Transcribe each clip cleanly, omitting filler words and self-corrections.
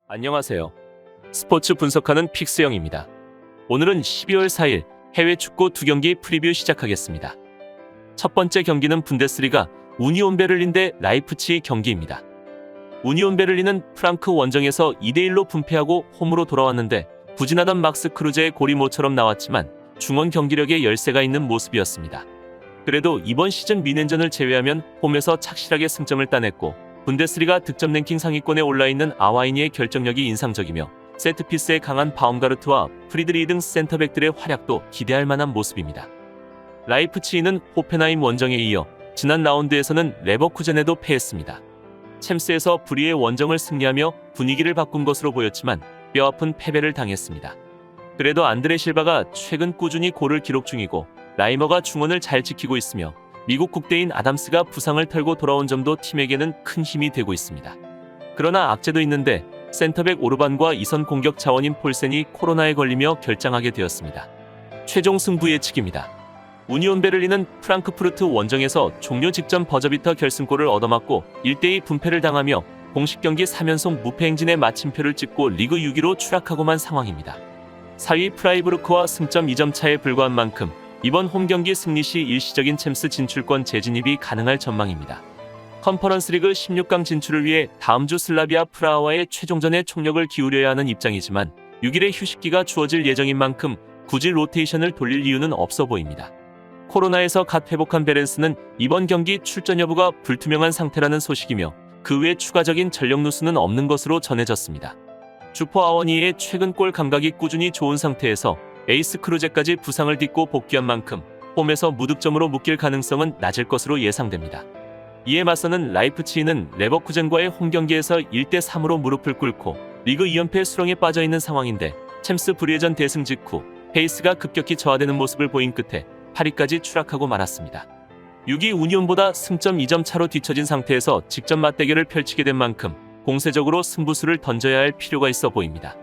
안녕하세요. 스포츠 분석하는 픽스영입니다. 오늘은 12월 4일 해외 축구 2경기 프리뷰 시작하겠습니다. 첫 번째 경기는 분데스리가 우니온 베를린 대 라이프치히 경기입니다. 우니온 베를린은 프랑크 원정에서 2대1로 분패하고 홈으로 돌아왔는데 부진하던 막스 크루제의 골이 모처럼 나왔지만 중원 경기력에 열세가 있는 모습이었습니다. 그래도 이번 시즌 미넨전을 제외하면 홈에서 착실하게 승점을 따냈고 분데스리가 득점 랭킹 상위권에 올라있는 아와이니의 결정력이 인상적이며 세트피스에 강한 바움가르트와 프리드리 등 센터백들의 활약도 기대할 만한 모습입니다. 라이프치히는 호펜하임 원정에 이어 지난 라운드에서는 레버쿠젠에도 패했습니다. 챔스에서 불의의 원정을 승리하며 분위기를 바꾼 것으로 보였지만 뼈아픈 패배를 당했습니다. 그래도 안드레 실바가 최근 꾸준히 골을 기록 중이고 라이머가 중원을 잘 지키고 있으며 미국 국대인 아담스가 부상을 털고 돌아온 점도 팀에게는 큰 힘이 되고 있습니다. 그러나 악재도 있는데 센터백 오르반과 이선 공격 자원인 폴센이 코로나에 걸리며 결장하게 되었습니다. 최종 승부 예측입니다. 우니온 베를린은 프랑크푸르트 원정에서 종료 직전 버저비터 결승골을 얻어맞고 1대2 분패를 당하며 공식 경기 3연속 무패 행진의 마침표를 찍고 리그 6위로 추락하고만 상황입니다. 4위 프라이부르크와 승점 2점 차에 불과한 만큼 이번 홈경기 승리 시 일시적인 챔스 진출권 재진입이 가능할 전망입니다. 컨퍼런스 리그 16강 진출을 위해 다음 주 슬라비아 프라하와의 최종전에 총력을 기울여야 하는 입장이지만 6일의 휴식기가 주어질 예정인 만큼 굳이 로테이션을 돌릴 이유는 없어 보입니다. 코로나에서 갓 회복한 베렌스는 이번 경기 출전 여부가 불투명한 상태라는 소식이며 그 외 추가적인 전력 누수는 없는 것으로 전해졌습니다. 주포 아워니의 최근 골 감각이 꾸준히 좋은 상태에서 에이스 크루제까지 부상을 딛고 복귀한 만큼 홈에서 무득점으로 묶일 가능성은 낮을 것으로 예상됩니다. 이에 맞서는 라이프치히는 레버쿠젠과의 홈경기에서 1대3으로 무릎을 꿇고 리그 2연패 수렁에 빠져있는 상황인데 챔스 불예전 대승 직후 페이스가 급격히 저하되는 모습을 보인 끝에 8위까지 추락하고 말았습니다. 6위 우니온보다 승점 2점 차로 뒤처진 상태에서 직접 맞대결을 펼치게 된 만큼 공세적으로 승부수를 던져야 할 필요가 있어 보입니다.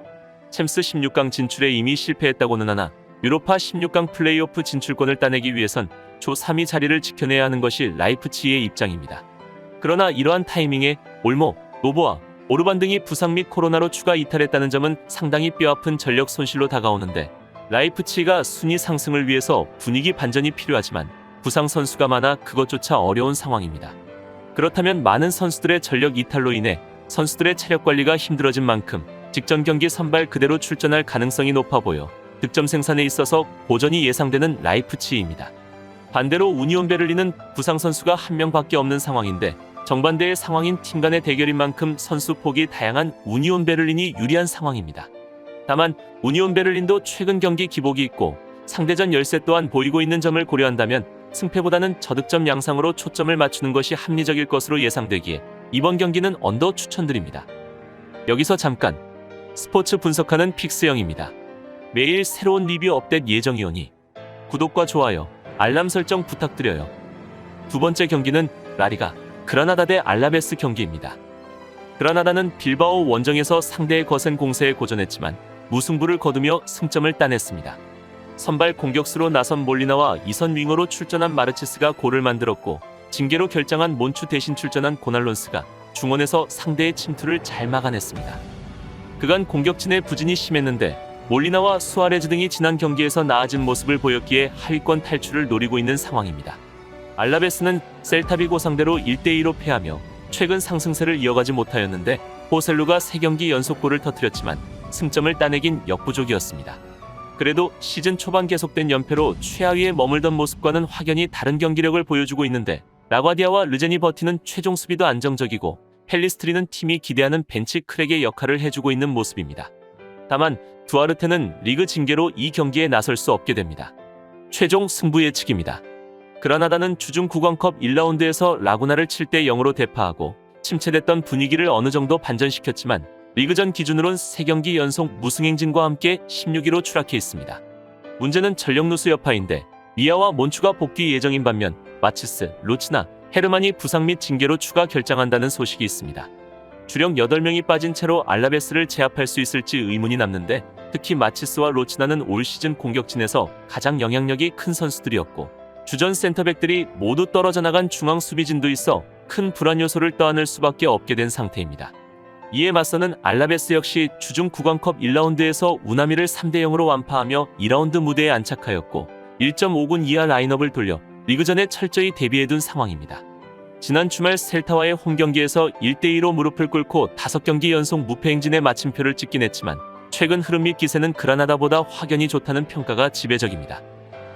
챔스 16강 진출에 이미 실패했다고는 하나 유로파 16강 플레이오프 진출권을 따내기 위해선 조 3위 자리를 지켜내야 하는 것이 라이프치히의 입장입니다. 그러나 이러한 타이밍에 올모, 노보아, 오르반 등이 부상 및 코로나로 추가 이탈했다는 점은 상당히 뼈아픈 전력 손실로 다가오는데 라이프치히가 순위 상승을 위해서 분위기 반전이 필요하지만 부상 선수가 많아 그것조차 어려운 상황입니다. 그렇다면 많은 선수들의 전력 이탈로 인해 선수들의 체력 관리가 힘들어진 만큼 직전 경기 선발 그대로 출전할 가능성이 높아 보여 득점 생산에 있어서 고전이 예상되는 라이프치히입니다. 반대로 우니온 베를린은 부상 선수가 한 명밖에 없는 상황인데 정반대의 상황인 팀 간의 대결인 만큼 선수 폭이 다양한 우니온 베를린이 유리한 상황입니다. 다만 우니온 베를린도 최근 경기 기복이 있고 상대전 열세 또한 보이고 있는 점을 고려한다면 승패보다는 저득점 양상으로 초점을 맞추는 것이 합리적일 것으로 예상되기에 이번 경기는 언더 추천드립니다. 여기서 잠깐 스포츠 분석하는 픽스영입니다. 매일 새로운 리뷰 업데이트 예정이오니 구독과 좋아요, 알람 설정 부탁드려요. 두 번째 경기는 라리가 그라나다 대 알라베스 경기입니다. 그라나다는 빌바오 원정에서 상대의 거센 공세에 고전했지만 무승부를 거두며 승점을 따냈습니다. 선발 공격수로 나선 몰리나와 이선 윙어로 출전한 마르치스가 골을 만들었고 징계로 결장한 몬추 대신 출전한 고날론스가 중원에서 상대의 침투를 잘 막아냈습니다. 그간 공격진의 부진이 심했는데 몰리나와 수아레즈 등이 지난 경기에서 나아진 모습을 보였기에 하위권 탈출을 노리고 있는 상황입니다. 알라베스는 셀타비고 상대로 1대2로 패하며 최근 상승세를 이어가지 못하였는데 호셀루가 3경기 연속골을 터뜨렸지만 승점을 따내긴 역부족이었습니다. 그래도 시즌 초반 계속된 연패로 최하위에 머물던 모습과는 확연히 다른 경기력을 보여주고 있는데 라과디아와 르젠이 버티는 최종 수비도 안정적이고 펠리스트리는 팀이 기대하는 벤치 크랙의 역할을 해주고 있는 모습입니다. 다만 두아르테는 리그 징계로 이 경기에 나설 수 없게 됩니다. 최종 승부 예측입니다. 그라나다는 주중 9강컵 1라운드에서 라구나를 7대0으로 대파하고 침체됐던 분위기를 어느 정도 반전시켰지만 리그전 기준으론 3경기 연속 무승 행진과 함께 16위로 추락해 있습니다. 문제는 전력 누수 여파인데 미아와 몬추가 복귀 예정인 반면 마치스, 로치나, 헤르만이 부상 및 징계로 추가 결장한다는 소식이 있습니다. 주력 8명이 빠진 채로 알라베스를 제압할 수 있을지 의문이 남는데 특히 마치스와 로치나는 올 시즌 공격진에서 가장 영향력이 큰 선수들이었고 주전 센터백들이 모두 떨어져 나간 중앙 수비진도 있어 큰 불안 요소를 떠안을 수밖에 없게 된 상태입니다. 이에 맞서는 알라베스 역시 주중 구강컵 1라운드에서 우나미를 3대0으로 완파하며 2라운드 무대에 안착하였고 1.5군 이하 라인업을 돌려 리그전에 철저히 대비해둔 상황입니다. 지난 주말 셀타와의 홈경기에서 1대2로 무릎을 꿇고 5경기 연속 무패 행진의 마침표를 찍긴 했지만 최근 흐름 및 기세는 그라나다보다 확연히 좋다는 평가가 지배적입니다.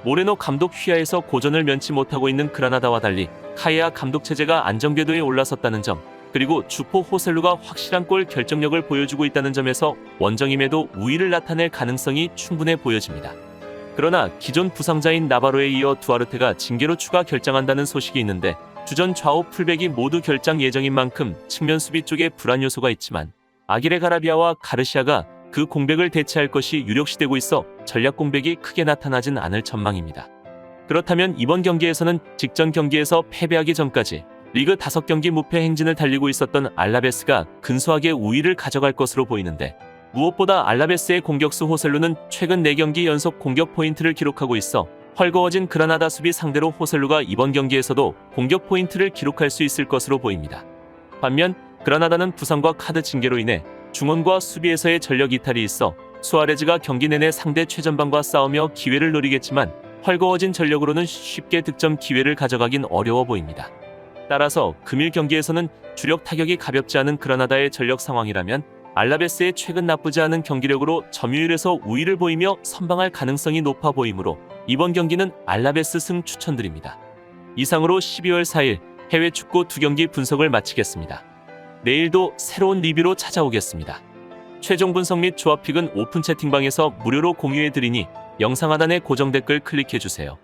모레노 감독 휘하에서 고전을 면치 못하고 있는 그라나다와 달리 카이아 감독 체제가 안정궤도에 올라섰다는 점, 그리고 주포 호셀루가 확실한 골 결정력을 보여주고 있다는 점에서 원정임에도 우위를 나타낼 가능성이 충분해 보여집니다. 그러나 기존 부상자인 나바로에 이어 두아르테가 징계로 추가 결장한다는 소식이 있는데 주전 좌우 풀백이 모두 결장 예정인 만큼 측면 수비 쪽에 불안 요소가 있지만 아기레 가라비아와 가르시아가 그 공백을 대체할 것이 유력시되고 있어 전략 공백이 크게 나타나진 않을 전망입니다. 그렇다면 이번 경기에서는 직전 경기에서 패배하기 전까지 리그 5경기 무패 행진을 달리고 있었던 알라베스가 근소하게 우위를 가져갈 것으로 보이는데, 무엇보다 알라베스의 공격수 호셀루는 최근 4경기 연속 공격 포인트를 기록하고 있어 헐거워진 그라나다 수비 상대로 호셀루가 이번 경기에서도 공격 포인트를 기록할 수 있을 것으로 보입니다. 반면 그라나다는 부상과 카드 징계로 인해 중원과 수비에서의 전력 이탈이 있어 수아레즈가 경기 내내 상대 최전방과 싸우며 기회를 노리겠지만 헐거워진 전력으로는 쉽게 득점 기회를 가져가긴 어려워 보입니다. 따라서 금일 경기에서는 주력 타격이 가볍지 않은 그라나다의 전력 상황이라면 알라베스의 최근 나쁘지 않은 경기력으로 점유율에서 우위를 보이며 선방할 가능성이 높아 보이므로 이번 경기는 알라베스 승 추천드립니다. 이상으로 12월 4일 해외 축구 2경기 분석을 마치겠습니다. 내일도 새로운 리뷰로 찾아오겠습니다. 최종 분석 및 조합픽은 오픈 채팅방에서 무료로 공유해드리니 영상 하단의 고정 댓글 클릭해주세요.